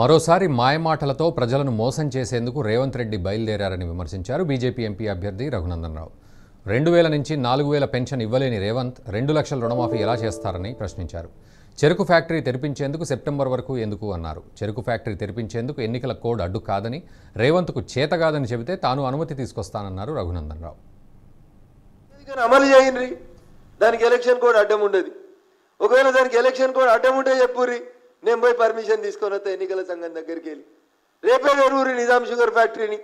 మరోసారి మాయమాటలతో ప్రజలను మోసం చేసేందుకు రేవంత్ రెడ్డి బయలుదేరారని విమర్శించారు బీజేపీ ఎంపీ అభ్యర్థి రఘునందన్ రావు. 2000 నుంచి 4000 పెన్షన్ ఇవ్వలేని రేవంత్ 2 లక్షల రుణమాఫీ ఎలా చేస్తారని ప్రశ్నించారు. చెరుకు ఫ్యాక్టరీ తెరిపించేందుకు సెప్టెంబర్ వరకు ఎందుకు అన్నారు. చెరుకు ఫ్యాక్టరీ తెరిపించేందుకు ఎన్నికల కోడ్ అడ్డు కాదని, రేవంత్కు చేతగాదని చెబితే తాను అనుమతి తీసుకొస్తానన్నారు రఘునందన్ రావు. అమలు చేయండి, దానికి ఎలక్షన్ కోడ్ అడ్డం ఉండదు. ఒకవేళ దానికి ఎలక్షన్ కోడ్ అడ్డం ఉంటే చెప్పుర్రి, నేను పోయి పర్మిషన్ తీసుకొని వస్తా ఎన్నికల సంఘం దగ్గరికి వెళ్ళి. రేపే తెరువురి నిజాం షుగర్ ఫ్యాక్టరీని.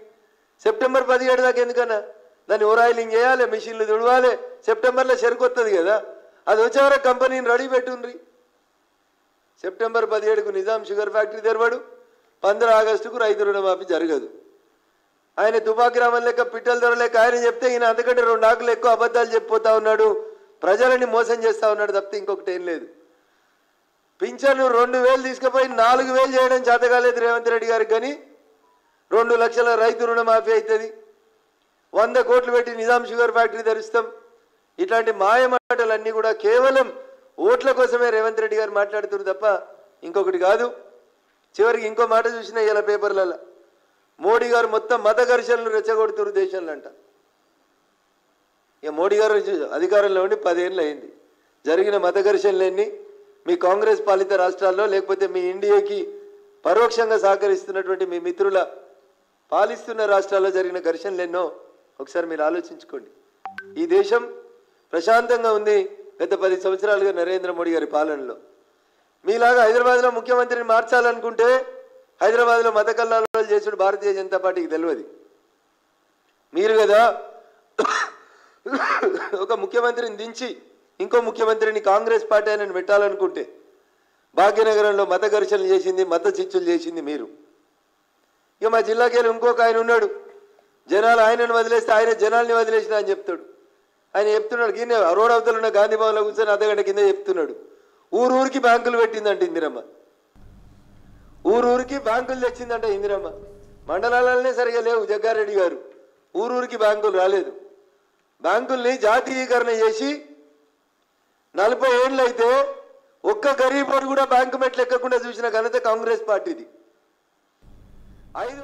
సెప్టెంబర్ 17 దాకా ఎందుకన్నా దాన్ని ఓరాయిలింగ్ చేయాలి, మిషన్లు తుడవాలి. సెప్టెంబర్లో చెరుకు వస్తుంది కదా, అది వచ్చే వరకు కంపెనీని రెడీ పెట్టుండ్రి. సెప్టెంబర్ 17కు నిజాం షుగర్ ఫ్యాక్టరీ తెరవడు, 15 ఆగస్టుకు రైతు రుణమాఫీ జరగదు. ఆయన తుపాకి రామన్ లెక్క పిట్టలు దొరలేక ఆయన చెప్తే ఈయన అంతకంటే 2 ఆకులు ఎక్కువ అబద్ధాలు చెప్పిపోతా ఉన్నాడు, ప్రజలని మోసం చేస్తూ ఉన్నాడు తప్పితే ఇంకొకటి ఏం లేదు. పింఛను 2000 తీసుకుపోయి 4000 చేయడం చేత కాలేదు రేవంత్ రెడ్డి గారికి. కానీ 2 లక్షల రైతు రుణమాఫీ అవుతుంది, 100 కోట్లు పెట్టి నిజాం షుగర్ ఫ్యాక్టరీ తెరుస్తాం. ఇట్లాంటి మాయమాటలన్నీ కూడా కేవలం ఓట్ల కోసమే రేవంత్ రెడ్డి గారు మాట్లాడుతున్నారు తప్ప ఇంకొకటి కాదు. చివరికి ఇంకో మాట చూసినా ఇలా పేపర్లలో మోడీ గారు మొత్తం మత ఘర్షణలు రెచ్చగొడుతున్నారు దేశంలో అంట. ఇక మోడీ గారు అధికారంలో ఉండి 10 ఏళ్ళు అయింది. జరిగిన మత ఘర్షణలన్నీ మీ కాంగ్రెస్ పాలిత రాష్ట్రాల్లో లేకపోతే మీ ఇండియాకి పరోక్షంగా సహకరిస్తున్నటువంటి మీ మిత్రుల పాలిస్తున్న రాష్ట్రాల్లో జరిగిన ఘర్షణలు ఎన్నో ఒకసారి మీరు ఆలోచించుకోండి. ఈ దేశం ప్రశాంతంగా ఉంది గత 10 సంవత్సరాలుగా నరేంద్ర మోడీ గారి పాలనలో. మీలాగా హైదరాబాద్లో ముఖ్యమంత్రిని మార్చాలనుకుంటే హైదరాబాద్లో మత కల్లాలు చేసుడు భారతీయ జనతా పార్టీకి తెలియదు. మీరు కదా ఒక ముఖ్యమంత్రిని దించి ఇంకో ముఖ్యమంత్రిని కాంగ్రెస్ పార్టీ ఆయనను పెట్టాలనుకుంటే భాగ్యనగరంలో మత ఘర్షణలు చేసింది, మత చిచ్చులు చేసింది మీరు. ఇక మా జిల్లాకి వెళ్ళి ఇంకొక ఆయన ఉన్నాడు, జనాలు ఆయనను వదిలేస్తే ఆయన జనాల్ని వదిలేసిన అని చెప్తాడు. ఆయన చెప్తున్నాడు కింద రోడ్ అవతల ఉన్న గాంధీ భవన్లో కూర్చొని అర్ధగంట కింద చెప్తున్నాడు, ఊరూరికి బ్యాంకులు పెట్టిందంట ఇందిరమ్మ, ఊరూరికి బ్యాంకులు తెచ్చిందంట ఇందిరమ్మ. మండలాలనే సరిగా లేవు జగ్గారెడ్డి గారు, ఊరూరికి బ్యాంకులు రాలేదు. బ్యాంకుల్ని జాతీయీకరణ చేసి 40 ఏళ్ళు అయితే ఒక్క గరీబోడు కూడా బ్యాంకు మెట్లు ఎక్కకుండా చూసిన ఘనత కాంగ్రెస్ పార్టీది. 5